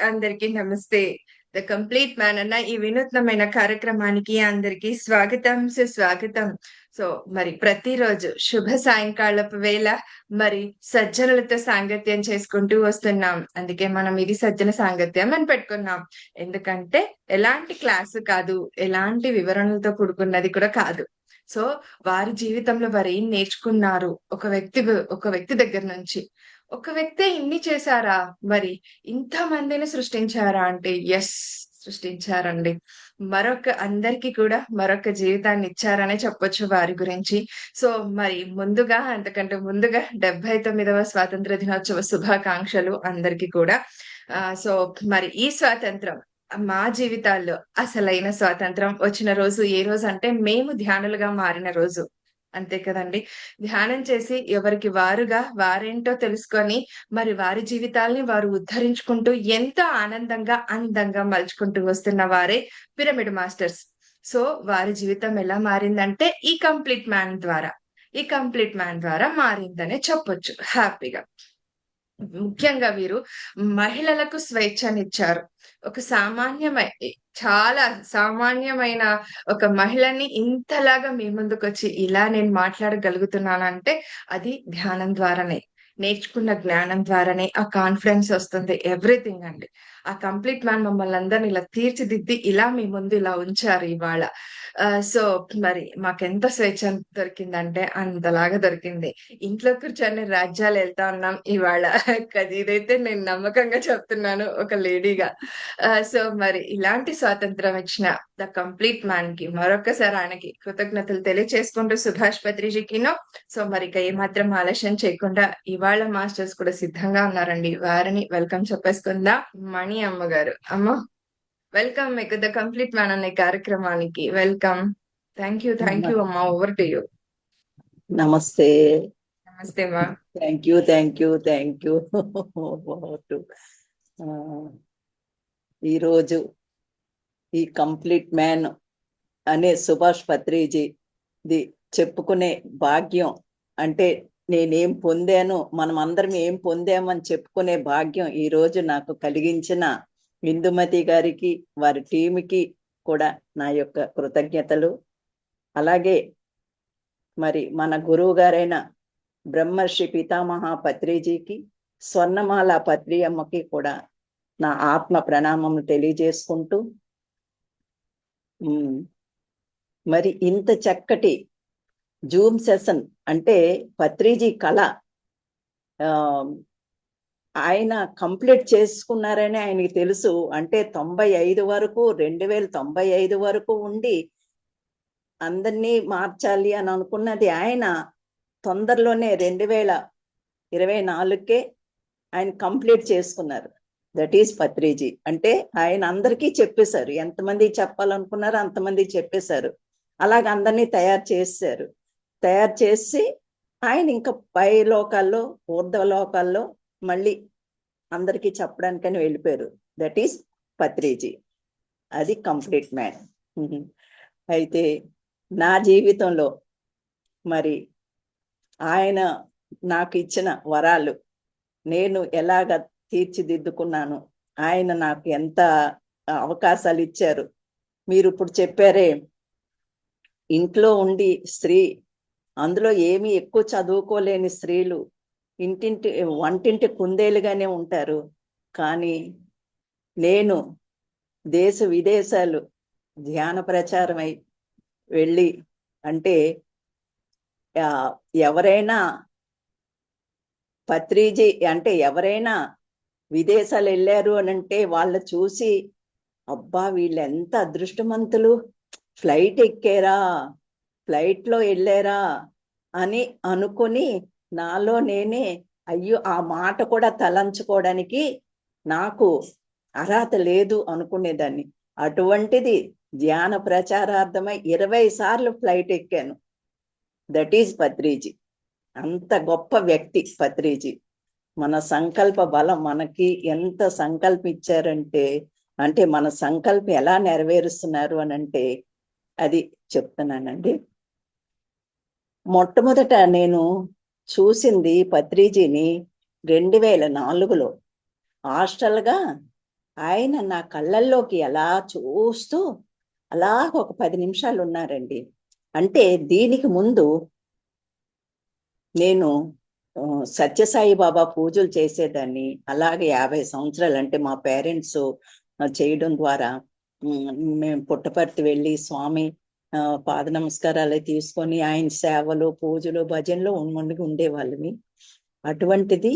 అందరికీ నమస్తే. The complete man అన్న ఈ వినూత్నమైన కార్యక్రమానికి అందరికీ స్వాగతం, సుస్వాగతం. సో, మరి ప్రతిరోజు శుభ సాయంకాలపు వేళ మరి సజ్జనులతో సాంగత్యం చేసుకుంటూ వస్తున్నాం. అందుకే మనం ఇది సజ్జన సాంగత్యం అని పెట్టుకున్నాం. ఎందుకంటే ఎలాంటి క్లాసు కాదు, ఎలాంటి వివరణలతో కూడుకున్నది కూడా కాదు. సో, వారి జీవితంలో వారేం నేర్చుకున్నారు ఒక వ్యక్తి దగ్గర నుంచి. ఒక వ్యక్తే ఇన్ని చేశారా? మరి ఇంతమందిని సృష్టించారా అంటే యెస్! సృష్టించారండి. అందరికి కూడా మరొక జీవితాన్ని ఇచ్చారనే చెప్పొచ్చు వారి గురించి. సో, మరి అంతకంటే ముందుగా 79వ స్వాతంత్ర దినోత్సవ శుభాకాంక్షలు అందరికి కూడా. సో, మరి ఈ స్వాతంత్రం మా జీవితాల్లో అసలైన స్వాతంత్రం వచ్చిన రోజు ఏ రోజంటే మేము ధ్యానులుగా మారిన రోజు. అంతే కదండీ! ధ్యానం చేసి ఎవరికి వారుగా వారేంటో తెలుసుకొని, మరి వారి జీవితాల్ని వారు ఉద్ధరించుకుంటూ ఎంతో ఆనందంగా, అందంగా మలుచుకుంటూ వస్తున్న వారే పిరమిడ్ మాస్టర్స్. సో, వారి జీవితం ఎలా మారిందంటే ఈ కంప్లీట్ మ్యాన్ ద్వారా మారిందనే చెప్పొచ్చు హ్యాపీగా. ముఖ్యంగా వీరు మహిళలకు స్వేచ్ఛనిచ్చారు. ఒక సామాన్యమై చాలా సామాన్యమైన ఒక మహిళని ఇంతలాగా మీ ముందుకొచ్చి ఇలా నేను మాట్లాడగలుగుతున్నానంటే అది ధ్యానం ద్వారానే. నేర్చుకున్న జ్ఞానం ద్వారానే ఆ కాన్ఫిడెన్స్ వస్తుంది. ఎవ్రీథింగ్ అండి. ఆ కంప్లీట్ మ్యాన్ మమ్మల్నందరిని ఇలా తీర్చిదిద్ది ఇలా మీ ముందు ఇలా ఉంచారు ఇవాళ. సో, మరి మాకెంత స్వేచ్ఛ దొరికిందంటే అంతలాగా దొరికింది. ఇంట్లో కూర్చొని రాజ్యాలెళ్తా ఉన్నాం ఇవాళ. ఇదైతే నేను నమ్మకంగా చెప్తున్నాను ఒక లేడీగా. సో, మరి ఇలాంటి స్వాతంత్రం ఇచ్చిన ద కంప్లీట్ మ్యాన్‌కి మరొక్కసారి ఆయనకి కృతజ్ఞతలు తెలియచేసుకుంటూ సుభాష్ పత్రిజీకిను. సో, మరిక ఏమాత్రం ఆలస్యం చేయకుండా ఇవాళ మాస్టర్స్ కూడా సిద్ధంగా ఉన్నారండి. వారిని వెల్కమ్ చెప్పేసుకుందాం. మణి అమ్మగారు. అమ్మ వెల్కమ్ మీకు ద కంప్లీట్ మ్యాన్ అనే కార్యక్రమానికి వెల్కమ్. థ్యాంక్ యూ అమ్మా. Over to you. నమస్తే. నమస్తే మా. Thank you. ఈరోజు ఈ కంప్లీట్ మ్యాన్ అనే సుభాష్ పత్రిజీది చెప్పుకునే భాగ్యం అంటే నేనేం పొందాను, మనం అందరం ఏం పొందామని చెప్పుకునే భాగ్యం ఈ రోజు నాకు కలిగించిన ఇందుమతి గారికి, వారి టీంకి కూడా నా యొక్క కృతజ్ఞతలు. అలాగే మరి మన గురువు గారైన బ్రహ్మర్షి పితామహ పత్రిజీకి, స్వర్ణమాల పత్రి అమ్మకి కూడా నా ఆత్మ ప్రణామములు తెలియజేసుకుంటూ, మరి ఇంత చక్కటి జూమ్ సెషన్ అంటే పత్రిజీ కళ ఆయన కంప్లీట్ చేసుకున్నారని ఆయనకి తెలుసు. అంటే 95 వరకు 2095 వరకు ఉండి అందరినీ మార్చాలి అని అనుకున్నది ఆయన తొందరలోనే 2024కే ఆయన కంప్లీట్ చేసుకున్నారు. That is Patriji. అంటే ఆయన అందరికీ చెప్పేశారు, ఎంతమంది చెప్పాలనుకున్నారో అంతమంది చెప్పేశారు. అలాగ అందరినీ తయారు చేసి ఆయన ఇంకా పై లోకాల్లో, ఊర్ధ్వ లోకాల్లో మళ్ళీ అందరికీ చెప్పడానికని వెళ్ళిపోయారు. That is Patriji. అది కంప్లీట్ మ్యాన్. అయితే నా జీవితంలో మరి ఆయన నాకు ఇచ్చిన వరాలు నేను ఎలాగ తీర్చిదిద్దుకున్నాను, ఆయన నాకు ఎంత అవకాశాలు ఇచ్చారు. మీరు ఇప్పుడు చెప్పారే, ఇంట్లో ఉండి స్త్రీ, అందులో ఏమీ ఎక్కువ చదువుకోలేని స్త్రీలు వంటింటి కుందేలుగానే ఉంటారు. కానీ నేను దేశ విదేశాలు ధ్యాన ప్రచారమై వెళ్ళి, అంటే ఎవరైనా పత్రిజీ అంటే ఎవరైనా విదేశాలు వెళ్ళారు అని అంటే వాళ్ళ చూసి అబ్బా వీళ్ళు ఎంత అదృష్టవంతులు, ఫ్లైట్ ఎక్కారా, ఫ్లైట్ లో వెళ్ళారా అని అనుకుని నాలో నేనే అయ్యో ఆ మాట కూడా తలంచుకోవడానికి నాకు అర్హత లేదు అనుకునేదాన్ని. అటువంటిది ధ్యాన ప్రచారార్థమై 20 సార్లు ఫ్లైట్ ఎక్కాను. That is Patriji. అంత గొప్ప వ్యక్తి పత్రిజీ. మన సంకల్ప బలం, మనకి ఎంత సంకల్పించారంటే, అంటే మన సంకల్పం ఎలా నెరవేరుస్తున్నారు అని అంటే అది చెప్తున్నానండి. మొట్టమొదట నేను చూసింది పత్రిజీని 2004లో హాస్టల్గా ఆయన నా కళ్ళల్లోకి ఎలా చూస్తూ అలా ఒక 10 నిమిషాలు ఉన్నారండి. అంటే దీనికి ముందు నేను సత్యసాయి బాబా పూజలు చేసేదాన్ని. అలాగే 50 సంవత్సరాలు అంటే మా పేరెంట్స్ చేయడం ద్వారా మేము పుట్టపర్తి వెళ్ళి స్వామి పాద నమస్కారాలు తీసుకొని ఆయన సేవలు, పూజలు, భజనలు ఉండేవాళ్ళమి. అటువంటిది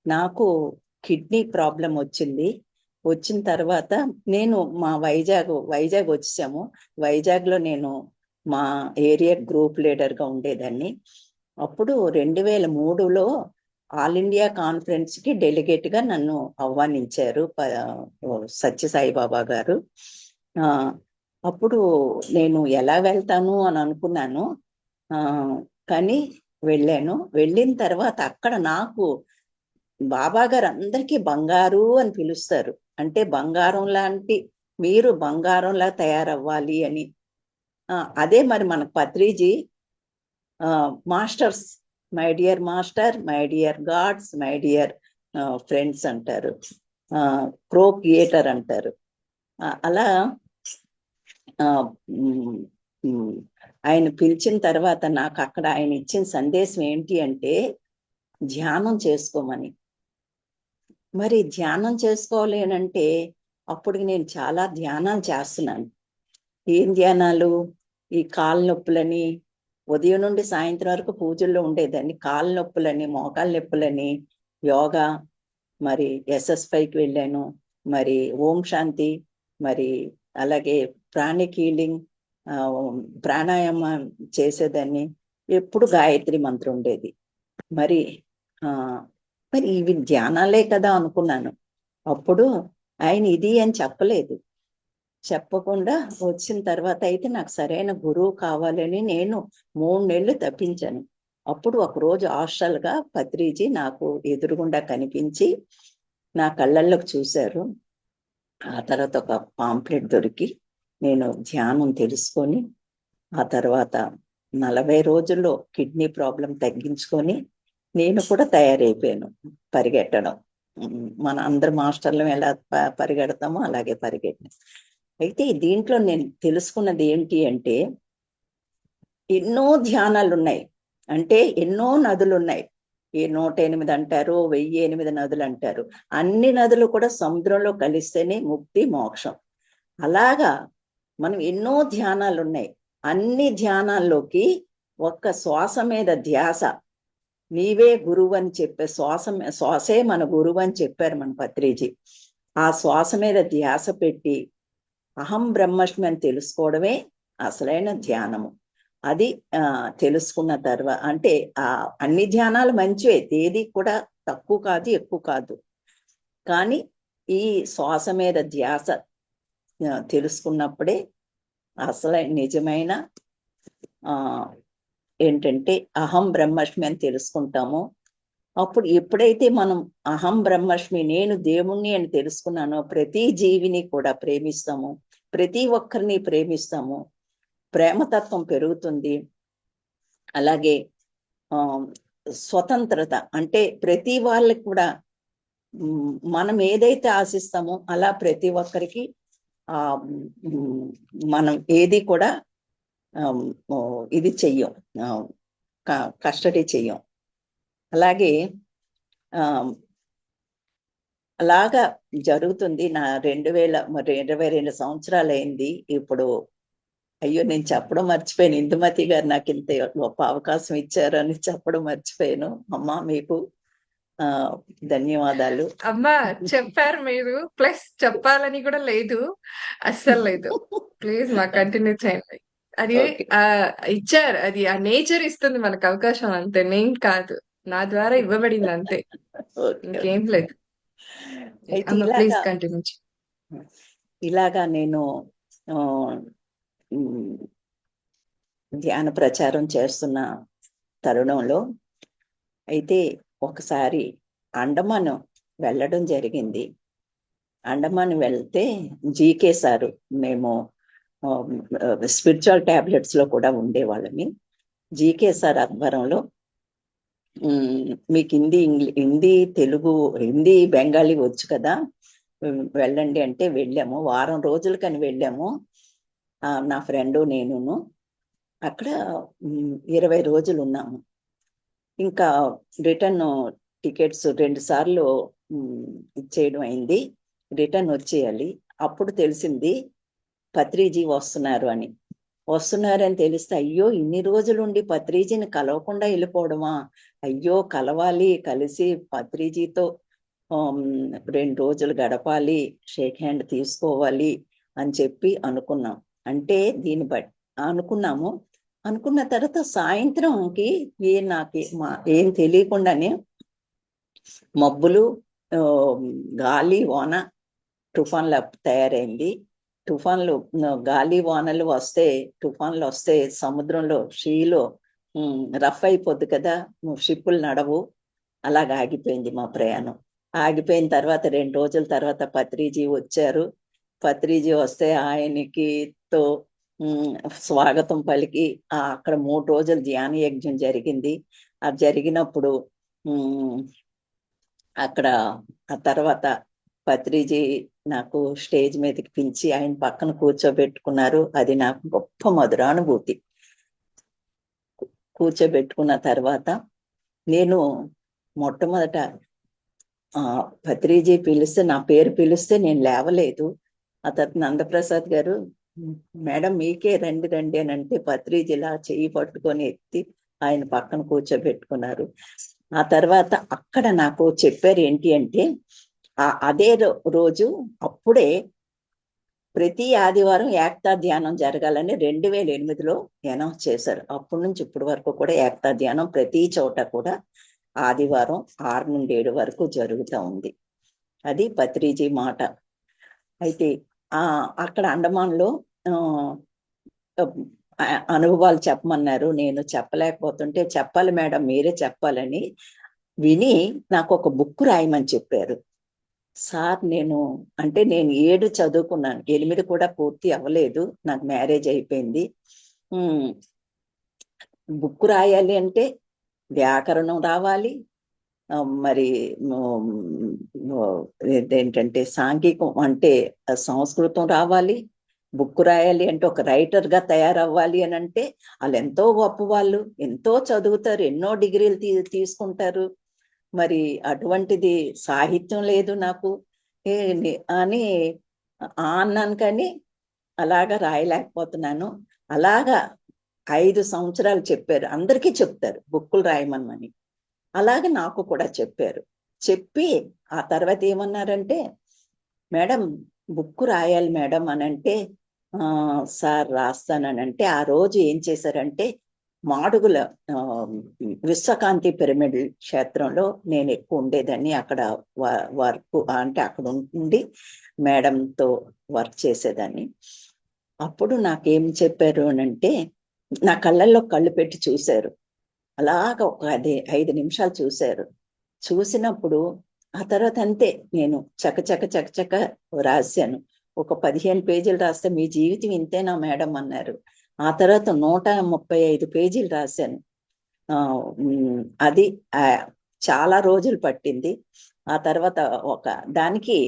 నాకు కిడ్నీ ప్రాబ్లం వచ్చింది. వచ్చిన తర్వాత నేను మా వైజాగ్ వచ్చేసాము. వైజాగ్లో నేను మా ఏరియా గ్రూప్ లీడర్గా ఉండేదాన్ని. అప్పుడు 2003లో ఆల్ ఇండియా కాన్ఫరెన్స్ కి డెలిగేట్ గా నన్ను ఆహ్వానించారు సత్యసాయి బాబా గారు. అప్పుడు నేను ఎలా వెళ్తాను అని అనుకున్నాను. కానీ వెళ్ళాను. వెళ్ళిన తర్వాత అక్కడ నాకు బాబా గారు అందరికీ బంగారు అని పిలుస్తారు. అంటే బంగారం లాంటి మీరు బంగారంలా తయారవ్వాలి అని. అదే మరి మన Patriji masters, my dear master, my dear God's, my dear friends అంటారు. ప్రో క్రియేటర్ అంటారు. అలా ఆయన పిలిచిన తర్వాత నాకు అక్కడ ఆయన ఇచ్చిన సందేశం ఏంటి అంటే ధ్యానం చేసుకోమని. మరి ధ్యానం చేసుకోవాలి అని అంటే అప్పుడు నేను చాలా ధ్యానాలు చేస్తున్నాను. ఏం ధ్యానాలు? ఈ కాళ్ళ నొప్పులని, ఉదయం నుండి సాయంత్రం వరకు పూజల్లో ఉండేదాన్ని. కాళ్ళ నొప్పులని, మోకాళ్ళ నొప్పులని, యోగా, మరి SSFIకి వెళ్ళాను, మరి ఓం శాంతి, మరి అలాగే ప్రాణిక్ హీలింగ్, ప్రాణాయామం చేసేదాన్ని. ఎప్పుడు గాయత్రి మంత్రం ఉండేది. మరి ఇవి ధ్యానాలే కదా అనుకున్నాను. అప్పుడు ఆయన ఇది అని చెప్పలేదు. చెప్పకుండా వచ్చిన తర్వాత అయితే నాకు సరైన గురువు కావాలని నేను 3 నెలలు తప్పించాను. అప్పుడు ఒకరోజు హాస్టల్గా పత్రిజీ నాకు ఎదురుగుండా కనిపించి నా కళ్ళల్లోకి చూశారు. ఆ తర్వాత ఒక పాంప్లెట్ దొరికి నేను ధ్యానం తెలుసుకొని ఆ తర్వాత 40 రోజుల్లో కిడ్నీ ప్రాబ్లం తగ్గించుకొని నేను కూడా తయారైపోయాను పరిగెట్టడం. మన అందరు మాస్టర్లు ఎలా పరిగెడతామో అలాగే పరిగెట్టాను. అయితే దీంట్లో నేను తెలుసుకున్నది ఏంటి అంటే ఎన్నో ధ్యానాలు ఉన్నాయి. అంటే ఎన్నో నదులు ఉన్నాయి. 108 అంటారు, 1008 నదులు అంటారు. అన్ని నదులు కూడా సముద్రంలో కలిస్తేనే ముక్తి, మోక్షం. అలాగా మనం ఎన్నో ధ్యానాలు ఉన్నాయి. అన్ని ధ్యానాల్లోకి ఒక్క శ్వాస మీద ధ్యాస, నీవే గురువు అని చెప్పే శ్వాసే మన గురువు అని చెప్పారు మన పత్రిజీ. ఆ శ్వాస మీద ధ్యాస పెట్టి అహం బ్రహ్మస్మి అని తెలుసుకోవడమే అసలైన ధ్యానము. అది తెలుసుకున్న తర్వాత అంటే అన్ని ధ్యానాలు మంచివే, ఏది కూడా తక్కువ కాదు ఎక్కువ కాదు. కానీ ఈ శ్వాస మీద ధ్యాస తెలుసుకున్నప్పుడే అసలైన నిజమైన ఏంటంటే అహం బ్రహ్మస్మి అని తెలుసుకుంటాము. అప్పుడు ఎప్పుడైతే మనం అహం బ్రహ్మస్మి, నేను దేవుణ్ణి అని తెలుసుకున్నానో ప్రతి జీవిని కూడా ప్రేమిస్తాము, ప్రతి ఒక్కరిని ప్రేమిస్తాము, ప్రేమతత్వం పెరుగుతుంది. అలాగే స్వతంత్రత అంటే ప్రతి వాళ్ళకి కూడా మనం ఏదైతే ఆశిస్తామో అలా ప్రతి ఒక్కరికి మనం ఏది కూడా ఇది చెయ్యం, కస్టడీ చెయ్యం. అలాగే అలాగా జరుగుతుంది. నా 22 సంవత్సరాలు అయింది ఇప్పుడు. అయ్యో, నేను చెప్పడం మర్చిపోయాను. ఇందుమతి గారు నాకు ఇంత గొప్ప అవకాశం ఇచ్చారని చెప్పడం మర్చిపోయాను. అమ్మా, మీకు ధన్యవాదాలు. అమ్మా, చెప్పారు మీరు, ప్లస్ చెప్పాలని కూడా లేదు, అస్సలు లేదు. ప్లీజ్ మా కంటిన్యూ చేయండి. అది ఇచ్చారు, అది ఆ నేచర్ ఇస్తుంది మనకు అవకాశం, అంతే. నేను కాదు, నా ద్వారా ఇవ్వబడింది అంతే, ఇంకేం లేదు. Please continue. ఇలాగా నేను ధ్యాన ప్రచారం చేస్తున్న తరుణంలో అయితే ఒకసారి అండమాన్ వెళ్ళడం జరిగింది. అండమాన్ వెళ్తే జీకే సారు, మేము స్పిరిచువల్ టాబ్లెట్స్ లో కూడా ఉండేవాళ్ళని. జీకే సార్ ఆధ్వర్యంలో మీకు హిందీ, తెలుగు, హిందీ, బెంగాలీ వచ్చు కదా, వెళ్ళండి అంటే వెళ్ళాము. వారం రోజులకని వెళ్ళాము. నా ఫ్రెండు నేనును. అక్కడ 20 రోజులు ఉన్నాము. ఇంకా రిటర్న్ టికెట్స్ 2 సార్లు ఇచ్చేయడం అయింది. రిటర్న్ వచ్చేయాలి. అప్పుడు తెలిసింది పత్రిజీ వస్తున్నారని తెలిస్తే, అయ్యో ఇన్ని రోజులుండి పత్రిజీని కలవకుండా వెళ్ళిపోవడమా, అయ్యో కలవాలి, కలిసి పత్రిజీతో 2 రోజులు గడపాలి, షేక్ హ్యాండ్ తీసుకోవాలి అని చెప్పి అనుకున్నాం. అంటే దీన్ని బట్టి అనుకున్నాము. అనుకున్న తర్వాత సాయంత్రంకి నాకు ఏం తెలియకుండానే మబ్బులు, గాలి, వాన, తుఫాన్లు తయారైంది. తుఫాన్లు, గాలి వానలు వస్తే, తుఫాన్లు వస్తే సముద్రంలో షీలో రఫ్ అయిపోద్ది కదా, షిప్పులు నడవు. అలాగ ఆగిపోయింది మా ప్రయాణం. ఆగిపోయిన తర్వాత 2 రోజుల తర్వాత పత్రిజీ వచ్చారు. పత్రిజీ వస్తే ఆయనకి తో స్వాగతం పలికి అక్కడ 3 రోజులు ధ్యాన యజ్ఞం జరిగింది. అది జరిగినప్పుడు అక్కడ ఆ తర్వాత పత్రిజీ నాకు స్టేజ్ మీదకి పిలిచి ఆయన పక్కన కూర్చోబెట్టుకున్నారు. అది నాకు గొప్ప మధురానుభూతి. కూర్చోబెట్టుకున్న తర్వాత నేను మొట్టమొదట పత్రిజీ పిలిస్తే, నా పేరు పిలిస్తే నేను లేవలేదు. ఆ తర్వాత నందప్రసాద్ గారు, మేడం మీకే రండి రండి అని అంటే పత్రిజీ ఇలా చెయ్యి పట్టుకొని ఎత్తి ఆయన పక్కన కూర్చోబెట్టుకున్నారు. ఆ తర్వాత అక్కడ నాకు చెప్పారు ఏంటి అంటే, అదే రోజు అప్పుడే ప్రతి ఆదివారం ఏకతా ధ్యానం జరగాలని 2008లో అనౌన్స్ చేశారు. అప్పటి నుంచి ఇప్పటి వరకు కూడా ఏకతా ధ్యానం ప్రతి చోట కూడా ఆదివారం 6 నుండి 7 వరకు జరుగుతూ ఉంది. అది పత్రిజీ మాట. అయితే అక్కడ అండమాన్లో అనుభవాలు చెప్పమన్నారు. నేను చెప్పలేకపోతుంటే, చెప్పాలి మేడం మీరే చెప్పాలని విని నాకు ఒక బుక్ రాయమని చెప్పారు. సార్ నేను 7 చదువుకున్నాను, 8 కూడా పూర్తి అవ్వలేదు, నాకు మ్యారేజ్ అయిపోయింది. బుక్ రాయాలి అంటే వ్యాకరణం రావాలి, మరి ఏంటంటే సాంఘికం అంటే సంస్కృతం రావాలి. బుక్ రాయాలి అంటే ఒక రైటర్ గా తయారవ్వాలి అని అంటే వాళ్ళు ఎంతో గొప్ప వాళ్ళు, ఎంతో చదువుతారు, ఎన్నో డిగ్రీలు తీసుకుంటారు. మరి అటువంటిది సాహిత్యం లేదు నాకు అని అన్నాను. కానీ అలాగా రాయలేకపోతున్నాను. అలాగా 5 సంవత్సరాలు చెప్పారు. అందరికీ చెప్తారు బుక్కులు రాయమని. అలాగే నాకు కూడా చెప్పారు. చెప్పి ఆ తర్వాత ఏమన్నారంటే, మేడం బుక్ రాయాలి మేడం అని అంటే, సార్ రాస్తానని అంటే, ఆ రోజు ఏం చేశారంటే, మాడుగుల విశ్వకాంతి పిరమిడ్ క్షేత్రంలో నేను ఎక్కువ ఉండేదాన్ని. అక్కడ వర్క్ అంటే అక్కడ ఉండి మేడంతో వర్క్ చేసేదాన్ని. అప్పుడు నాకేం చెప్పారు అని అంటే, నా కళ్ళల్లో కళ్ళు పెట్టి చూశారు. అలాగ ఒక 5 నిమిషాలు చూశారు. చూసినప్పుడు ఆ తర్వాత అంతే, నేను చకచక రాశాను. ఒక 15 పేజీలు రాస్తే, మీ జీవితం ఇంతేనా మేడం అన్నారు. ఆ తర్వాత 135 పేజీలు రాశాను. అది చాలా రోజులు పట్టింది. ఆ తర్వాత ఒక దానికి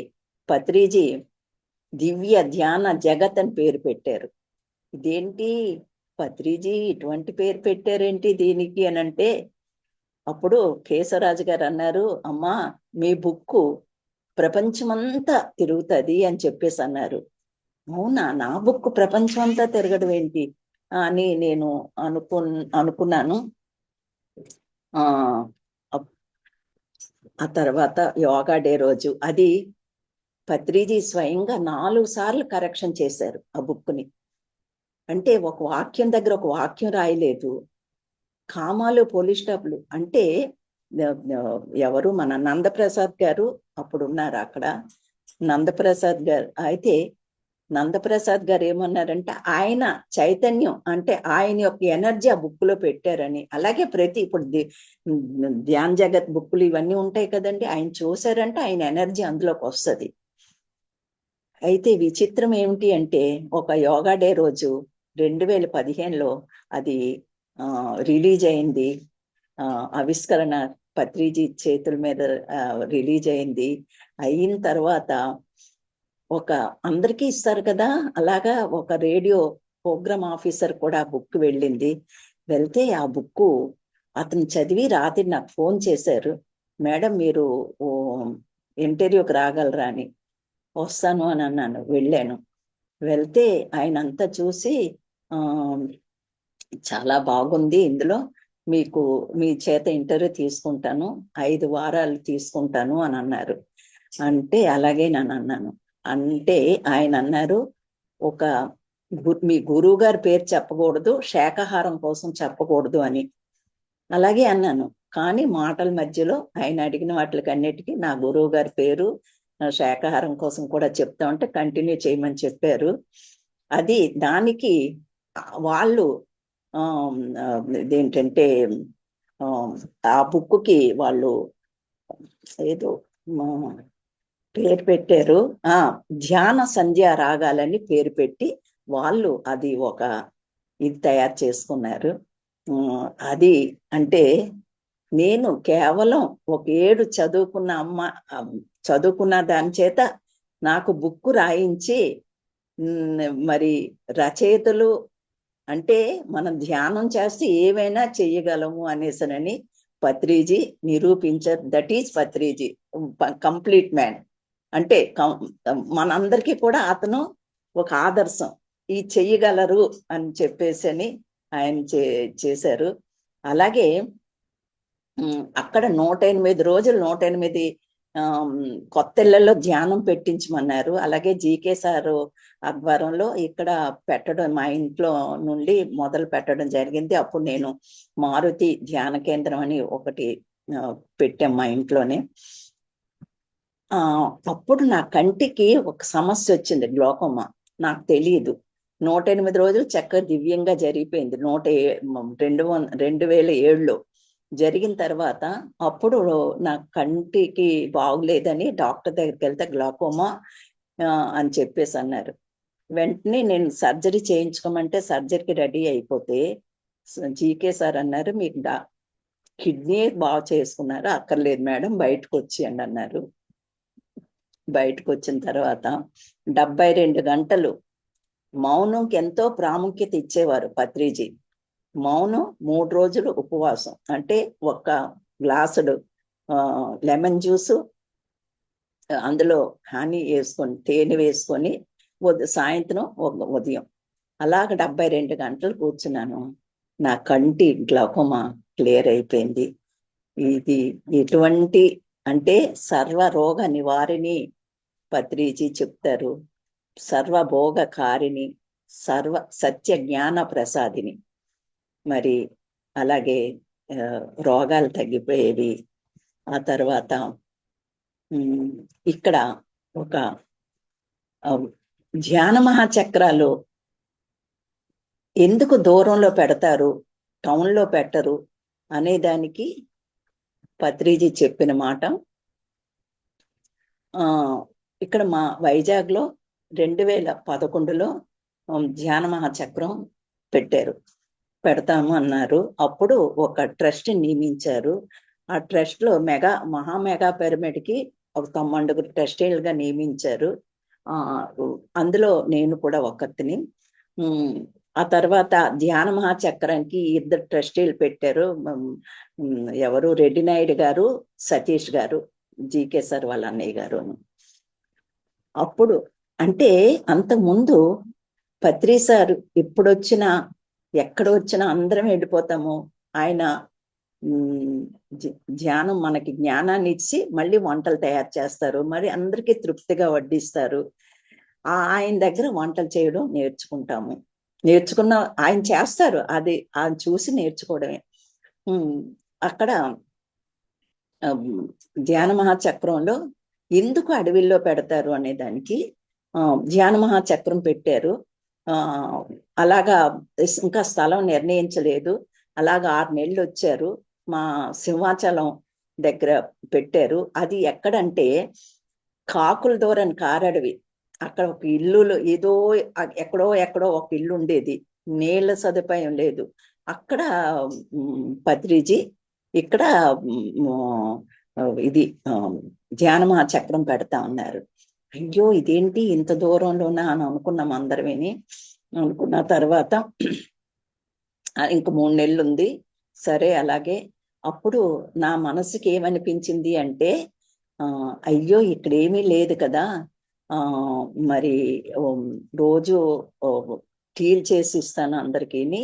పత్రిజీ దివ్య ధ్యాన జగత్ అని పేరు పెట్టారు. ఇదేంటి పత్రిజీ ఇటువంటి పేరు పెట్టారేంటి దీనికి అని అంటే, అప్పుడు కేశవరాజు గారు అన్నారు, అమ్మా మీ బుక్కు ప్రపంచమంతా తిరుగుతుంది అని చెప్పేసి అన్నారు. అవునా, నా బుక్ ప్రపంచం అంతా తిరగడం ఏంటి అని నేను అనుకున్నాను. ఆ తర్వాత యోగా డే రోజు అది పత్రిజీ స్వయంగా 4 సార్లు కరెక్షన్ చేశారు ఆ బుక్ని. అంటే ఒక వాక్యం దగ్గర ఒక వాక్యం రాయలేదు, కామాలు, పోలీస్ స్టాప్లు. అంటే ఎవరు, మన నందప్రసాద్ గారు అప్పుడు ఉన్నారు అక్కడ. నందప్రసాద్ గారు అయితే, నందప్రసాద్ గారు ఏమన్నారంటే, ఆయన చైతన్యం అంటే ఆయన యొక్క ఎనర్జీ ఆ బుక్ లో పెట్టారని. అలాగే ఇప్పుడు ధ్యాన్ జగత్ బుక్కులు ఇవన్నీ ఉంటాయి కదండి, ఆయన చూసారంటే ఆయన ఎనర్జీ అందులోకి వస్తుంది. అయితే విచిత్రం ఏమిటి అంటే, ఒక యోగా డే రోజు 2015లో అది రిలీజ్ అయింది. ఆవిష్కరణ పత్రిజీ చేతుల మీద రిలీజ్ అయింది. అయిన తర్వాత ఒక అందరికీ ఇస్తారు కదా, అలాగా ఒక రేడియో ప్రోగ్రామ్ ఆఫీసర్ కూడా బుక్ వెళ్ళింది. వెళ్తే ఆ బుక్ అతను చదివి రాత్రి నాకు ఫోన్ చేశారు, మేడం మీరు ఇంటర్వ్యూకి రాగలరా అని. వస్తాను అని అన్నాను, వెళ్ళాను. వెళ్తే ఆయన అంతా చూసి ఆ చాలా బాగుంది, ఇందులో మీకు మీ చేత ఇంటర్వ్యూ తీసుకుంటాను, 5 వారాలు తీసుకుంటాను అని అన్నారు. అంటే అలాగే నేను అన్నాను. అంటే ఆయన అన్నారు, ఒక మీ గురువు గారి పేరు చెప్పకూడదు, శాకాహారం కోసం చెప్పకూడదు అని. అలాగే అన్నాను. కానీ మాటల మధ్యలో ఆయన అడిగిన వాటికన్నిటికీ నా గురువు గారి పేరు శాకాహారం కోసం కూడా చెప్తామంటే కంటిన్యూ చేయమని చెప్పారు. అది దానికి వాళ్ళు ఇదేంటంటే ఆ బుక్కి వాళ్ళు ఏదో పేరు పెట్టారు, ధ్యాన సంధ్య రాగాలని పేరు పెట్టి వాళ్ళు అది ఒక ఇది తయారు చేసుకున్నారు. అది అంటే నేను కేవలం ఒక 7 చదువుకున్న దాని చేత నాకు బుక్ రాయించి మరి రచయితలు అంటే మనం ధ్యానం చేస్తే ఏవైనా చెయ్యగలము అనేసనని పత్రిజీ నిరూపించారు. That is Patriji, complete man. అంటే మనందరికీ కూడా అతను ఒక ఆదర్శం, ఈ చెయ్యగలరు అని చెప్పేసి అని ఆయన చేశారు. అలాగే అక్కడ 108 రోజులు 108 కొత్త ఇళ్లలో ధ్యానం పెట్టించమన్నారు. అలాగే జీకే సారు ఆధ్వర్యంలో ఇక్కడ పెట్టడం, మా ఇంట్లో నుండి మొదలు పెట్టడం జరిగింది. అప్పుడు నేను మారుతి ధ్యాన కేంద్రం అని ఒకటి పెట్టాం మా ఇంట్లోనే. అప్పుడు నా కంటికి ఒక సమస్య వచ్చింది, గ్లోకోమా. నాకు తెలియదు. 108 రోజులు చక్కగా దివ్యంగా జరిగిపోయింది. 2007లో జరిగిన తర్వాత అప్పుడు నా కంటికి బాగులేదని డాక్టర్ దగ్గరికి వెళ్తే గ్లాకోమా అని చెప్పేసి అన్నారు. వెంటనే నేను సర్జరీ చేయించుకోమంటే సర్జరీకి రెడీ అయిపోతే జీకే సార్ అన్నారు, మీకు కిడ్నీ బాగు చేసుకున్నారు, అక్కర్లేదు మేడం బయటకు వచ్చేయండి అన్నారు. బయటకు వచ్చిన తర్వాత 72 గంటలు మౌనంకి ఎంతో ప్రాముఖ్యత ఇచ్చేవారు పత్రిజీ. మౌనం 3 రోజులు ఉపవాసం, అంటే ఒక గ్లాసుడు లెమన్ జ్యూసు, అందులో హనీ వేసుకొని తేనె వేసుకొని సాయంత్రం ఉదయం అలాగ 72 గంటలు కూర్చున్నాను. నా కంటి గ్లాకోమా క్లియర్ అయిపోయింది. ఇది ఎటువంటి అంటే సర్వరోగ నివారిణి పత్రిజీ చెప్తారు, సర్వభోగకారిణి, సర్వ సత్య జ్ఞాన ప్రసాదిని. మరి అలాగే రోగాలు తగ్గిపోయేవి. ఆ తర్వాత ఇక్కడ ఒక ధ్యాన మహాచక్రాలు ఎందుకు దూరంలో పెడతారు, టౌన్లో పెట్టరు అనేదానికి పత్రిజీ చెప్పిన మాట. ఇక్కడ మా వైజాగ్లో 2011లో ధ్యాన మహాచక్రం పెడతాము అన్నారు. అప్పుడు ఒక ట్రస్ట్ నియమించారు. ఆ ట్రస్ట్ లో మహామెగా పిరమిడ్ కి ఒక 90 ట్రస్టీలుగా నియమించారు. అందులో నేను కూడా ఒకరిని. ఆ తర్వాత ధ్యాన మహాచక్రానికి 2 ట్రస్టీలు పెట్టారు. ఎవరు, రెడ్డి నాయుడు గారు, సతీష్ గారు, జీకే సార్ వాళ్ళ అన్నయ్య గారు. అప్పుడు అంటే అంతకుముందు పత్రి సార్ ఎప్పుడొచ్చినా ఎక్కడ వచ్చినా అందరం వెళ్ళిపోతాము. ఆయన ధ్యానం మనకి జ్ఞానాన్ని ఇచ్చి మళ్ళీ వంటలు తయారు చేస్తారు, మరి అందరికీ తృప్తిగా వడ్డిస్తారు. ఆయన దగ్గర వంటలు చేయడం నేర్చుకున్న ఆయన చేస్తారు, అది ఆయన చూసి నేర్చుకోవడమే. అక్కడ ధ్యాన మహాచక్రంలో ఎందుకు అడవిల్లో పెడతారు అనే దానికి ధ్యాన మహాచక్రం పెట్టారు. అలాగా ఇంకా స్థలం నిర్ణయించలేదు. అలాగా 6 నెలలు వచ్చారు. మా సింహాచలం దగ్గర పెట్టారు. అది ఎక్కడంటే కాకుల దూరని కారడవి, అక్కడ ఒక ఇల్లు ఏదో ఎక్కడో ఒక ఇల్లు ఉండేది, నీళ్ళ సదుపాయం లేదు. అక్కడ పత్రిజీ ఇక్కడ ఇది ధ్యాన మహాచక్రం పెడతా ఉన్నారు. అయ్యో ఇదేంటి ఇంత దూరంలోనా అని అనుకున్నాం అందరమేని. అనుకున్న తర్వాత ఇంక 3 నెలలు ఉంది, సరే అలాగే. అప్పుడు నా మనసుకి ఏమనిపించింది అంటే అయ్యో ఇక్కడ ఏమీ లేదు కదా, ఆ మరి రోజు టీలు చేసి ఇస్తాను అందరికీని,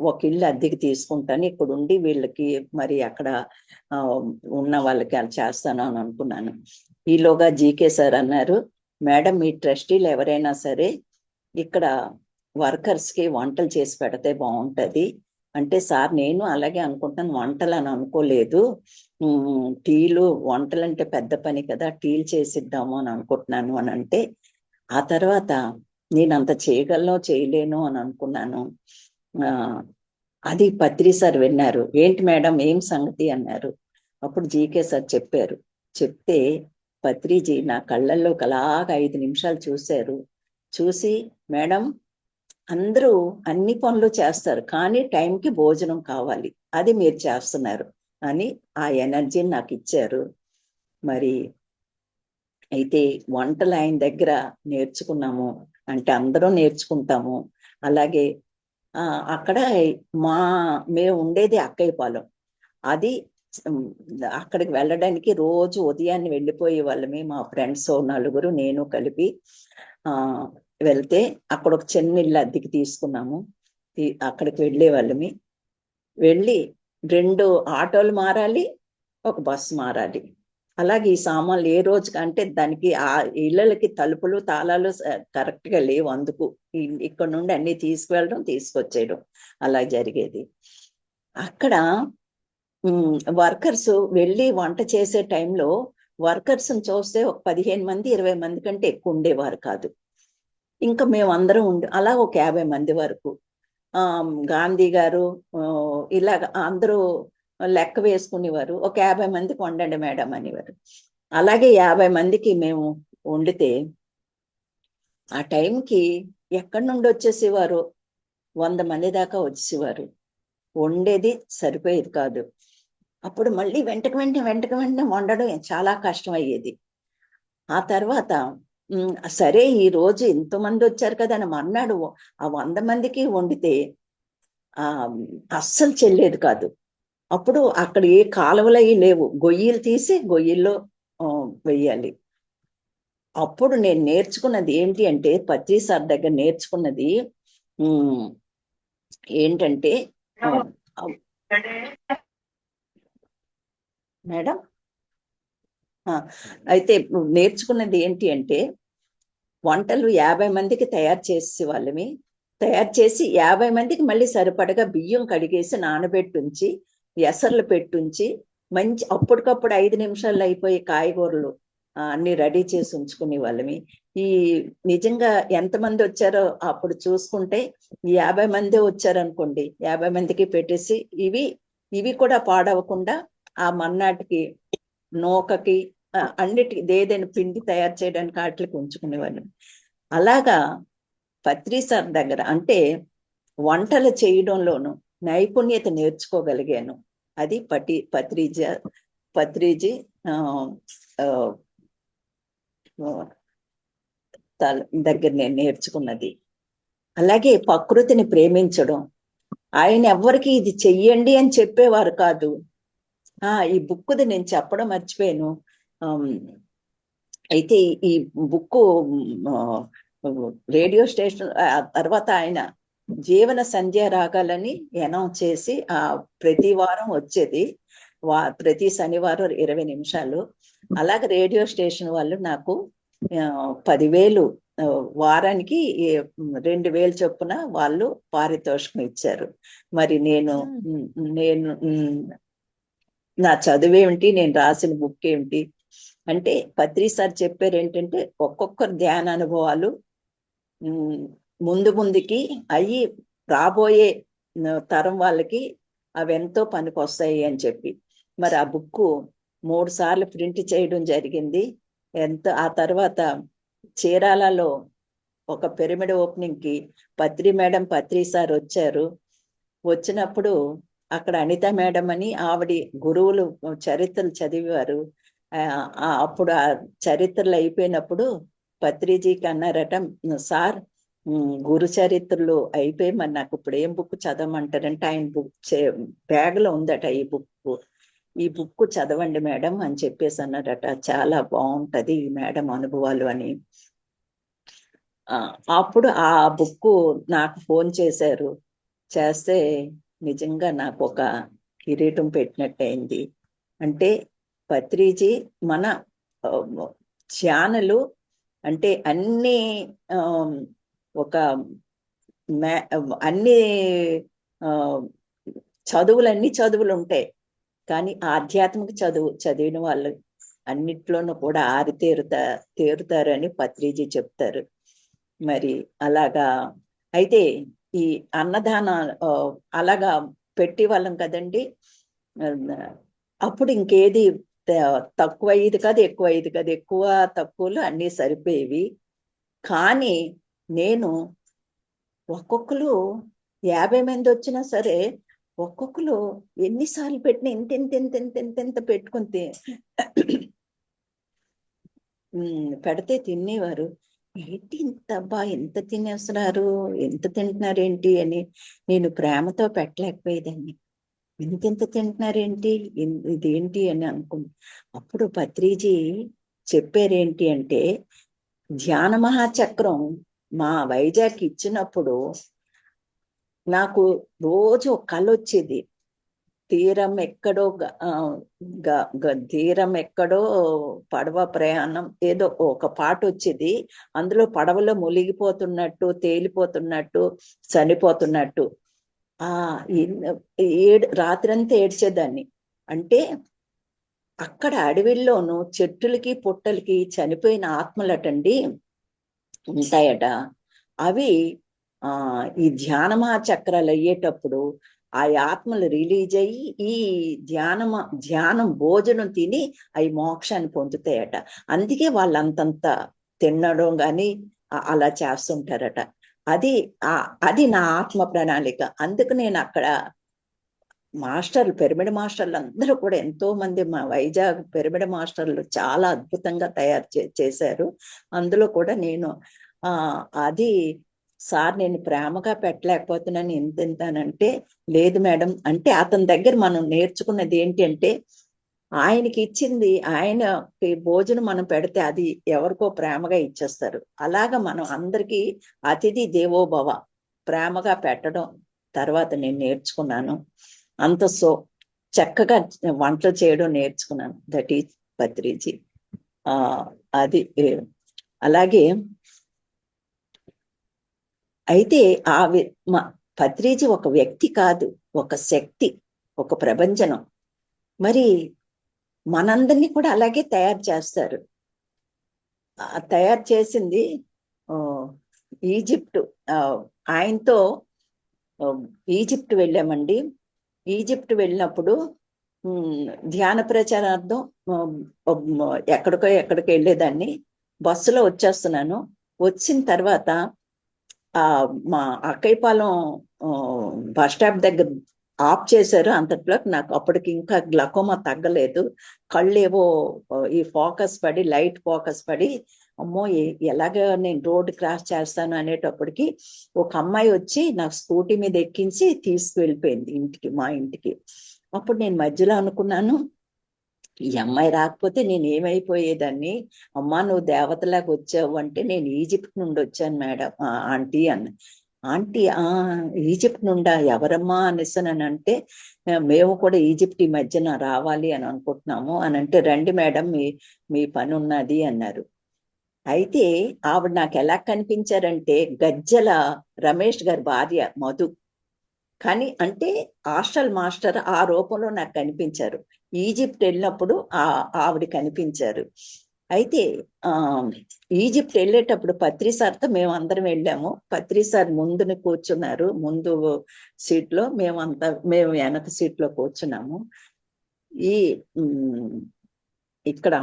ఒక ఇల్లు అద్దెకి తీసుకుంటాను, ఇక్కడ ఉండి వీళ్ళకి మరి అక్కడ ఉన్న వాళ్ళకి అది చేస్తాను అని అనుకున్నాను. ఈలోగా జీకే సార్ అన్నారు, మేడం మీ ట్రస్టీలు ఎవరైనా సరే ఇక్కడ వర్కర్స్ కి వంటలు చేసి పెడితే బాగుంటది అంటే, సార్ నేను అలాగే అనుకుంటాను, వంటలు అని అనుకోలేదు, టీలు వంటలు అంటే పెద్ద పని కదా, టీలు చేసిద్దాము అని అనుకుంటున్నాను అని అంటే, ఆ తర్వాత నేను అంత చేయగలను చేయలేను అని అనుకున్నాను. అది పత్రి సార్ విన్నారు, ఏంటి మేడం ఏం సంగతి అన్నారు. అప్పుడు జీకే సార్ చెప్పారు. చెప్తే పత్రిజీ నా కళ్ళల్లో అలాగా 5 నిమిషాలు చూశారు. చూసి, మేడం అందరూ అన్ని పనులు చేస్తారు కానీ టైంకి భోజనం కావాలి, అది మీరు చేస్తున్నారు అని ఆ ఎనర్జీని నాకు ఇచ్చారు. మరి అయితే వంటలు ఆయన దగ్గర నేర్చుకున్నాము అంటే అందరూ నేర్చుకుంటాము. అలాగే అక్కడ మేము ఉండేది అక్కయ్యపాలెం. అది అక్కడికి వెళ్ళడానికి రోజు ఉదయాన్నే వెళ్ళిపోయే వాళ్ళమే, మా ఫ్రెండ్స్ 4 నేను కలిపి వెళ్తే అక్కడ ఒక చిన్న ఇల్లు అద్దెకి తీసుకున్నాము, అక్కడికి వెళ్ళే వాళ్ళమి. వెళ్ళి 2 ఆటోలు మారాలి, ఒక బస్సు మారాలి. అలాగే ఈ సామాన్లు ఏ రోజు అంటే దానికి ఆ ఇళ్ళకి తలుపులు తాళాలు కరెక్ట్ గా లేవు, అందుకు ఇక్కడ నుండి అన్ని తీసుకువెళ్ళడం తీసుకొచ్చేయడం అలా జరిగేది. అక్కడ వర్కర్స్ వెళ్ళి వంట చేసే టైంలో వర్కర్స్ చూస్తే ఒక 15 మంది 20 మంది కంటే ఎక్కువ ఉండేవారు కాదు. ఇంకా మేము అందరం అలా ఒక 50 మంది వరకు. గాంధీ గారు ఇలాగ అందరూ లెక్క వేసుకునేవారు, ఒక 50 మందికి వండండి మేడం అనేవారు. అలాగే 50 మందికి మేము వండితే ఆ టైంకి ఎక్కడి నుండి వచ్చేసేవారు, 100 మంది దాకా వచ్చేసేవారు. వండేది సరిపోయేది కాదు. అప్పుడు మళ్ళీ వెంట వెంటనే వండడం చాలా కష్టం అయ్యేది. ఆ తర్వాత సరే ఈ రోజు ఎంతమంది వచ్చారు కదా అని మర్నాడు ఆ 100 మందికి వండితే అస్సలు చెల్లేది కాదు. అప్పుడు అక్కడ ఏ కాలువలు అవి లేవు, గొయ్యిలు తీసి గొయ్యిల్లో వెయ్యాలి. అప్పుడు నేను నేర్చుకున్నది ఏంటి అంటే, పత్రి సార్ దగ్గర నేర్చుకున్నది ఏంటంటే, మేడం అయితే నేర్చుకున్నది ఏంటి అంటే, వంటలు 50 మందికి తయారు చేసే వాళ్ళమి. తయారు చేసి 50 మందికి మళ్ళీ సరిపడగా బియ్యం కడిగేసి నానబెట్టుంచి ఎసర్లు పెట్టుంచి మంచి అప్పటికప్పుడు 5 నిమిషాల్లో అయిపోయే కాయగూరలు అన్ని రెడీ చేసి ఉంచుకునే వాళ్ళమి. ఈ నిజంగా ఎంతమంది వచ్చారో అప్పుడు చూసుకుంటే 50 మంది వచ్చారనుకోండి, 50 మందికి పెట్టేసి ఇవి కూడా పాడవకుండా ఆ మన్నాటికి నూకకి అన్నిటికి ఏదైనా పిండి తయారు చేయడానికి వాటికి ఉంచుకునేవాళ్ళం. అలాగా పత్రి సార్ దగ్గర అంటే వంటలు చేయడంలోను నైపుణ్యత నేర్చుకోగలిగాను. అది పత్రిజీ దగ్గర నేను నేర్చుకున్నది. అలాగే ప్రకృతిని ప్రేమించడం. ఆయన ఎవరికి ఇది చెయ్యండి అని చెప్పేవారు కాదు. ఈ బుక్ది నేను చెప్పడం మర్చిపోయాను. అయితే ఈ బుక్ రేడియో స్టేషన్ తర్వాత ఆయన జీవన సంధ్య రాగాలని అనౌన్స్ చేసి ప్రతి వారం వచ్చేది, ప్రతి శనివారం 20 నిమిషాలు. అలాగే రేడియో స్టేషన్ వాళ్ళు నాకు 10,000 వారానికి 2,000 చొప్పున వాళ్ళు పారితోషికం ఇచ్చారు. మరి నేను నా చదువేమిటి, నేను రాసిన బుక్ ఏమిటి అంటే, పత్రి సార్ చెప్పారు ఏంటంటే, ఒక్కొక్కరు ధ్యాన అనుభవాలు ముందుకి అయ్యి రాబోయే తరం వాళ్ళకి అవి ఎంతో పనికొస్తాయి అని చెప్పి. మరి ఆ బుక్ 3 సార్లు ప్రింట్ చేయడం జరిగింది. ఆ తర్వాత చీరాలలో ఒక పిరమిడ్ ఓపెనింగ్ కి పత్రి సార్ వచ్చారు. వచ్చినప్పుడు అక్కడ అనిత మేడం అని ఆవిడ గురువులు చరిత్రలు చదివారు. అప్పుడు ఆ చరిత్రలు అయిపోయినప్పుడు పత్రిజీకి అన్నారట, సార్ గురు చరిత్రలు అయిపోయి మరి నాకు ఇప్పుడు ఏం బుక్ చదవమంటారంటే, ఆయన బ్యాగ్ లో ఉందట ఈ బుక్ చదవండి మేడం అని చెప్పేసి అన్నారట. చాలా బాగుంటది ఈ మేడం అనుభవాలు అని. అప్పుడు ఆ బుక్ నాకు ఫోన్ చేశారు. చేస్తే నిజంగా నాకు ఒక కిరీటం పెట్టినట్టయింది. అంటే పత్రిజీ మన ధ్యానులు అంటే అన్ని ఒక అన్ని చదువులు చదువులు ఉంటాయి, కానీ ఆధ్యాత్మిక చదివిన వాళ్ళు అన్నిట్లోనూ కూడా తేరుతారని పత్రిజీ చెప్తారు. మరి అలాగా అయితే ఈ అన్నదాన అలాగా పెట్టి వాళ్ళం కదండి. అప్పుడు ఇంకేది తక్కువ అయ్యేది కాదు, ఎక్కువ అయ్యేది కాదు. ఎక్కువ తక్కువలు అన్నీ సరిపోయేవి. కానీ నేను ఒక్కొక్కరు 50 మంది వచ్చినా సరే ఒక్కొక్కరు ఎన్నిసార్లు పెట్టినా ఇంత పెట్టుకుని పెడితే తినేవారు. ఏంటి ఎంత తినేస్తున్నారు, ఎంత తింటున్నారు ఏంటి అని నేను ప్రేమతో పెట్టలేకపోయేదాన్ని. ఇంత తింటున్నారేంటి, ఇదేంటి అని అనుకుంది. అప్పుడు పత్రిజీ చెప్పారేంటి అంటే, ధ్యాన మహాచక్రం మా వైజాగ్ ఇచ్చినప్పుడు నాకు రోజు కళ వచ్చేది. తీరం ఎక్కడో తీరం ఎక్కడో పడవ ప్రయాణం ఏదో ఒక పాట వచ్చేది. అందులో పడవలో మునిగిపోతున్నట్టు, తేలిపోతున్నట్టు, చనిపోతున్నట్టు రాత్రంతా ఏడ్చేదాన్ని. అంటే అక్కడ అడవిల్లోనూ చెట్టులకి పుట్టలకి చనిపోయిన ఆత్మలటండి ఉంటాయట. అవి ఈ ధ్యానమహాచక్రాలు అయ్యేటప్పుడు ఆ ఆత్మలు రిలీజ్ అయ్యి ఈ ధ్యానం భోజనం తిని అవి మోక్షాన్ని పొందుతాయట. అందుకే వాళ్ళు అంతంత తినడం గాని అలా చేస్తుంటారట. అది నా ఆత్మ ప్రణాళిక. అందుకు నేను అక్కడ మాస్టర్లు, పిరమిడ్ మాస్టర్లు అందరూ కూడా ఎంతో మంది మా వైజాగ్ పిరమిడ్ మాస్టర్లు చాలా అద్భుతంగా తయారు చేశారు. అందులో కూడా నేను అది సార్ నేను ప్రేమగా పెట్టలేకపోతున్నాను ఎంతనంటే, లేదు మేడం అంటే అతని దగ్గర మనం నేర్చుకున్నది ఏంటి అంటే, ఆయనకి ఇచ్చింది ఆయనకి భోజనం మనం పెడితే అది ఎవరికో ప్రేమగా ఇచ్చేస్తారు. అలాగా మనం అందరికీ అతిథి దేవోభవ ప్రేమగా పెట్టడం తర్వాత నేను నేర్చుకున్నాను. అంత చక్కగా వంటలు చేయడం నేర్చుకున్నాను. That is Patriji. అది అలాగే అయితే పత్రిజీ ఒక వ్యక్తి కాదు, ఒక శక్తి, ఒక ప్రభంజనం. మరి మనందరినీ కూడా అలాగే తయారు చేస్తారు. తయారు చేసింది ఈజిప్ట్. ఆయనతో ఈజిప్ట్ వెళ్ళామండి. ఈజిప్ట్ వెళ్ళినప్పుడు ధ్యాన ప్రచారార్థం ఎక్కడికో వెళ్ళేదాన్ని. బస్సులో వచ్చేస్తున్నాను. వచ్చిన తర్వాత మా అక్కయ్యపాలెం బస్ స్టాప్ దగ్గర ఆఫ్ చేశారు. అంతట్లో నాకు అప్పటికి ఇంకా గ్లకోమా తగ్గలేదు. కళ్ళేవో ఈ ఫోకస్ పడి, లైట్ ఫోకస్ పడి, అమ్మో ఎలాగ నేను రోడ్డు క్రాస్ చేస్తాను అనేటప్పటికి ఒక అమ్మాయి వచ్చి నాకు స్కూటీ మీద ఎక్కించి తీసుకువెళ్ళిపోయింది ఇంటికి, మా ఇంటికి. అప్పుడు నేను మధ్యలో అనుకున్నాను, ఈ అమ్మాయి రాకపోతే నేను ఏమైపోయేదాన్ని. అమ్మా నువ్వు దేవతలాగా వచ్చావు అంటే, నేను ఈజిప్ట్ నుండి వచ్చాను మేడం ఆంటీ అన్న. ఆంటీ ఈజిప్ట్ నుండా, ఎవరమ్మా అనేసాను అంటే, మేము కూడా ఈజిప్ట్ ఈ మధ్యన రావాలి అని అనుకుంటున్నాము అని అంటే, రండి మేడం మీ పని ఉన్నది అన్నారు. అయితే ఆవిడ నాకు ఎలా కనిపించారంటే, గజ్జల రమేష్ గారి భార్య మధు. కానీ అంటే హాస్టల్ మాస్టర్ ఆ రూపంలో నాకు కనిపించారు. ఈజిప్ట్ వెళ్ళినప్పుడు ఆవిడ కనిపించారు. అయితే ఈజిప్ట్ వెళ్ళేటప్పుడు పత్రి సార్తో మేము అందరం వెళ్ళాము. పత్రి సార్ ముందుని కూర్చున్నారు, ముందు సీట్ లో, మేము వెనక సీట్ లో కూర్చున్నాము. ఇక్కడ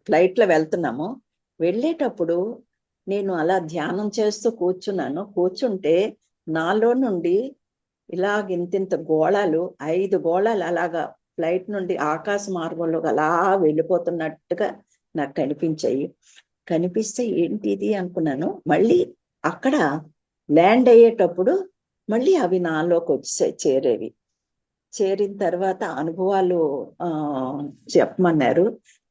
ఫ్లైట్ లో వెళ్తున్నాము. వెళ్ళేటప్పుడు నేను అలా ధ్యానం చేస్తూ కూర్చుంటే నాలో నుండి ఇలాగ ఇంతింత గోళాలు, 5 గోళాలు అలాగా ఫ్లైట్ నుండి ఆకాశ మార్గంలో అలా వెళ్ళిపోతున్నట్టుగా నాకు కనిపించాయి. కనిపిస్తే ఏంటి ఇది అనుకున్నాను. మళ్ళీ అక్కడ ల్యాండ్ అయ్యేటప్పుడు మళ్ళీ అవి నాలోకి వచ్చి చేరేవి. చేరిన తర్వాత అనుభవాలు చెప్పమన్నారు.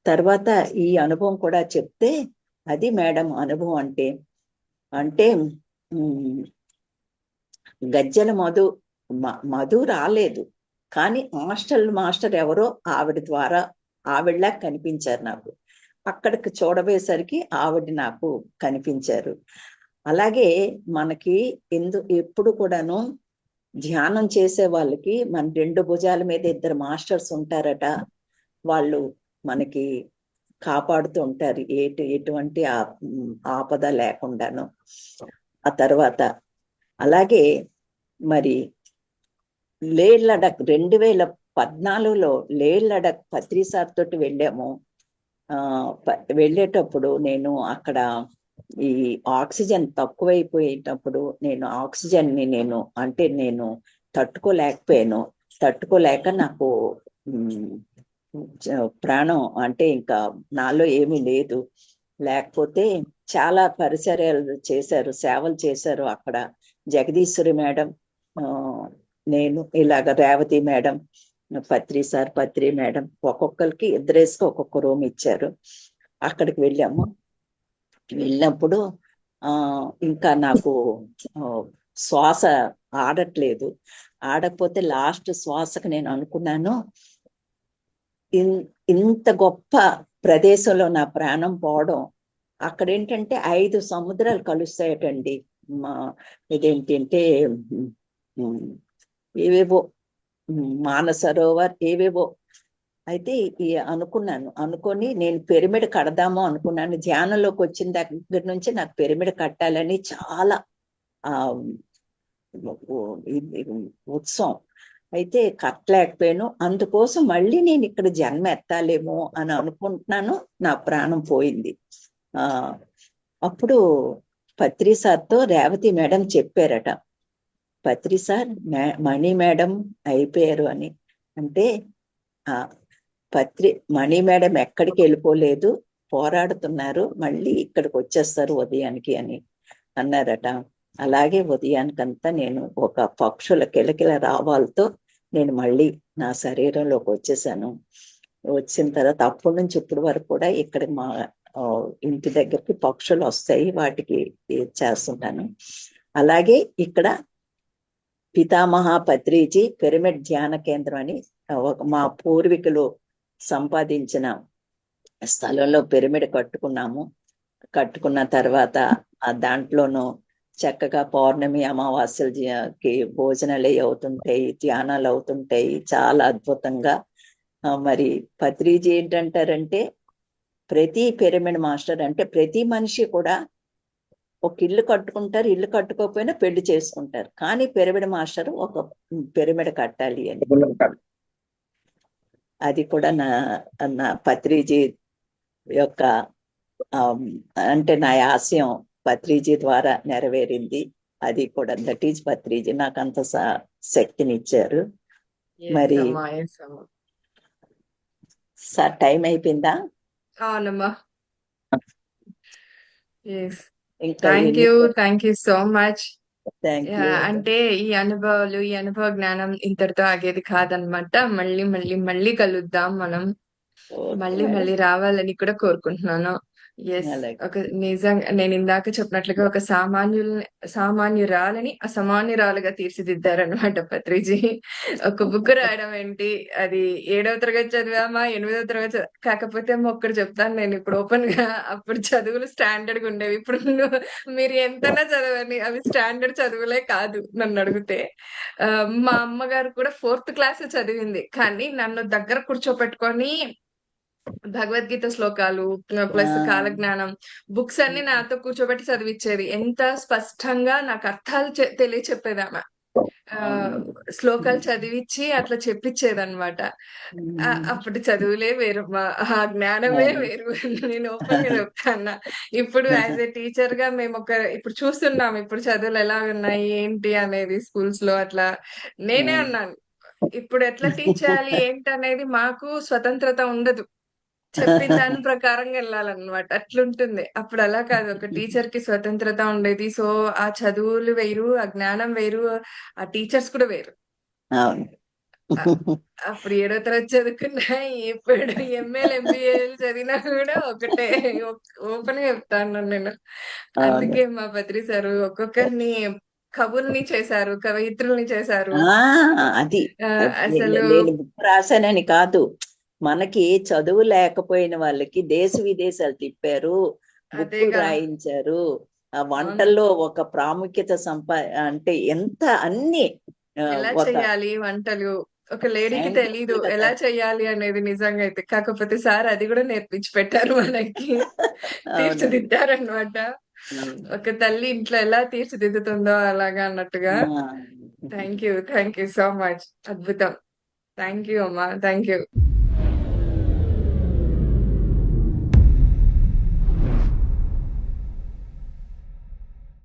తర్వాత ఈ అనుభవం కూడా చెప్తే, అది మేడం అనుభవం అంటే అంటే గజ్జల మధు రాలేదు, కానీ మాస్టర్ ఎవరో ఆవిడ ద్వారా ఆవిడలా కనిపించారు నాకు. అక్కడికి చూడబోయేసరికి ఆవిడ నాకు కనిపించారు. అలాగే మనకి ఎప్పుడు కూడాను ధ్యానం చేసే వాళ్ళకి మన 2 భుజాల మీద 2 మాస్టర్స్ ఉంటారట. వాళ్ళు మనకి కాపాడుతూ ఉంటారు ఎటువంటి ఆపద లేకుండాను. ఆ తర్వాత అలాగే మరి లేహ్ లడక్ 2014లో లేహ్ లడక్ పత్రిసార్ తోటి వెళ్ళాము. వెళ్ళేటప్పుడు నేను అక్కడ ఈ ఆక్సిజన్ తక్కువైపోయేటప్పుడు ఆక్సిజన్ ని నేను తట్టుకోలేక నాకు ప్రాణం అంటే ఇంకా నాలో ఏమీ లేదు. లేకపోతే చాలా పరిచర్యలు చేశారు, సేవలు చేశారు అక్కడ. జగదీశ్వరి మేడం, నేను ఇలాగ రేవతి మేడం, పత్రి మేడం, ఒక్కొక్కరికి 2 ఒక్కొక్క రూమ్ ఇచ్చారు. అక్కడికి వెళ్ళినప్పుడు ఇంకా నాకు శ్వాస ఆడకపోతే లాస్ట్ శ్వాసకు నేను అనుకున్నాను, ఇంత గొప్ప ప్రదేశంలో నా ప్రాణం పోవడం. అక్కడ ఏంటంటే 5 సముద్రాలు కలుస్తాయటండి. ఇదేంటంటే ఏవేవో మానసరోవర్ ఏవేవో. అయితే అనుకొని నేను పిరమిడ్ కడదాము అనుకున్నాను. ధ్యానంలోకి వచ్చిన దగ్గర నుంచి నాకు పిరమిడ్ కట్టాలని చాలా ఉత్సవం. అయితే కట్టలేకపోయాను. అందుకోసం మళ్ళీ నేను ఇక్కడ జన్మ ఎత్తాలేమో అని అనుకుంటున్నాను. నా ప్రాణం పోయింది. అప్పుడు పత్రి సార్తో రేవతి మేడం చెప్పారట, పత్రి సార్ మణి మేడం అయిపోయారు అని. అంటే మణి మేడం ఎక్కడికి వెళ్ళిపోలేదు, పోరాడుతున్నారు, మళ్ళీ ఇక్కడికి వచ్చేస్తారు ఉదయానికి అని అన్నారట. అలాగే ఉదయానికంతా నేను ఒక పక్షుల కిలకిల రావాలతో నేను మళ్ళీ నా శరీరంలోకి వచ్చేసాను. వచ్చిన తర్వాత అప్పటి నుంచి ఇప్పటి వరకు కూడా ఇక్కడ మా ఇంటి దగ్గరికి పక్షులు వస్తాయి, వాటికి చేస్తుంటాను. అలాగే ఇక్కడ పితామహ పత్రిజీ పిరమిడ్ ధ్యాన కేంద్రం అని మా పూర్వీకులు సంపాదించిన స్థలంలో పిరమిడ్ కట్టుకున్న తర్వాత దాంట్లోనూ చక్కగా పౌర్ణమి అమావాస్యలకి భోజనాలు అవుతుంటాయి, ధ్యానాలు అవుతుంటాయి, చాలా అద్భుతంగా. మరి పత్రిజీ ఏంటంటారంటే, ప్రతి పిరమిడ్ మాస్టర్ అంటే ప్రతి మనిషి కూడా ఒక ఇల్లు కట్టుకుంటారు, ఇల్లు కట్టుకోకపోయినా పెళ్లి చేసుకుంటారు, కానీ పిరమిడ్ మాస్టర్ ఒక పిరమిడ్ కట్టాలి అని. అది కూడా నా పత్రిజీ యొక్క అంటే నా ఆశయం పత్రిజీ ద్వారా నెరవేరింది. అది కూడా దట్ ఈజ్ పత్రిజీ నాకు అంత శక్తినిచ్చారు. మరి సార్ టైం అయిపోయిందా? అవునమ్మా. Thank you so much. అంటే ఈ అనుభవ జ్ఞానం ఇంతటితో ఆగేది కాదనమాట. మళ్ళీ కలుద్దాం మనం. మళ్ళీ రావాలని కూడా కోరుకుంటున్నాను. ఒక నిజంగా నేను ఇందాక చెప్పినట్లుగా ఒక సామాన్యురాలని అసామాన్యురాలుగా తీర్చిదిద్దారనమాట పత్రిజీ. ఒక బుక్ రాయడం ఏంటి, అది 7వ తరగతి చదివామా 8వ తరగతి కాకపోతే ఒక్కడు చెప్తాను నేను ఇప్పుడు ఓపెన్ గా, అప్పుడు చదువులు స్టాండర్డ్ గా ఉండేవి. ఇప్పుడు మీరు ఎంతనా చదవని, అవి స్టాండర్డ్ చదువులే కాదు నన్ను అడిగితే. మా అమ్మగారు కూడా 4th క్లాస్ చదివింది, కానీ నన్ను దగ్గర కూర్చోపెట్టుకొని భగవద్గీత శ్లోకాలు ప్లస్ కాలజ్ఞానం బుక్స్ అన్ని నాతో కూర్చోబెట్టి చదివిచ్చేది. ఎంత స్పష్టంగా నాకు అర్థాలు తెలియచెప్పేది ఆమె. శ్లోకాలు చదివిచ్చి అట్లా చెప్పించేదన్నమాట. అప్పుడు చదువులే వేరు, ఆ జ్ఞానమే వేరు. నేను ఓపెన్ గా చెప్తాను. ఇప్పుడు యాజ్ ఏ టీచర్ గా మేము ఇప్పుడు చూస్తున్నాం ఇప్పుడు చదువులు ఎలా ఉన్నాయి ఏంటి అనేది స్కూల్స్ లో. అట్లా నేనే అన్నాను, ఇప్పుడు ఎట్లా టీచ్ చేయాలి ఏంటనేది మాకు స్వతంత్రత ఉండదు. చెప్పిన దాని ప్రకారంగా వెళ్ళాలన్నమాట. అట్లుంటుంది. అప్పుడు అలా కాదు. ఒక టీచర్ కి స్వతంత్రత ఉండేది. సో ఆ చదువులు వేరు, ఆ జ్ఞానం వేరు, ఆ టీచర్స్ కూడా వేరు. అవును. అ- అప్పుడు ఏడో తరగతి చదువుకున్నా, ఇప్పుడు ఎంఏలు ఎంబీఏలు చదివినా కూడా ఒకటే. ఓపెన్ గా చెప్తాను నేను. అవును. అందుకే మా బద్రి సారు ఒక్కొక్కరిని కవుల్ని చేశారు, కవయిత్రుల్ని చేశారు. ఆ అది ఆ, నేను అసలు నేను బుక్ రాశానని కాదు, మనకి చదువు లేకపోయిన వాళ్ళకి దేశ విదేశాలు తిప్పారు, బుక్కులు అదేగా. రాయించారు. ఆ అవును. వంటల్లో ఒక ప్రాముఖ్యత అంటే ఎంత అన్ని ఆ, ఎలా ఒక చెయ్యాలి వంటలు? ఒక లేడీకి తెలీదు సైంటిఫిక్ గా. ఎలా చెయ్యాలి అనేది నిజంగా అయితే. కాకపోతే సార్ అది కూడా నేర్పించి పెట్టారు మనకి. అవును. తీర్చిదిద్దారనమాట. అవును. ఒక తల్లి ఇంట్లో ఎలా తీర్చిదిద్దుతుందో అలాగా అన్నట్టుగా. ఆ. Thank you. Thank you so much. అద్భుతం. థ్యాంక్ యూ అమ్మా. Thank you.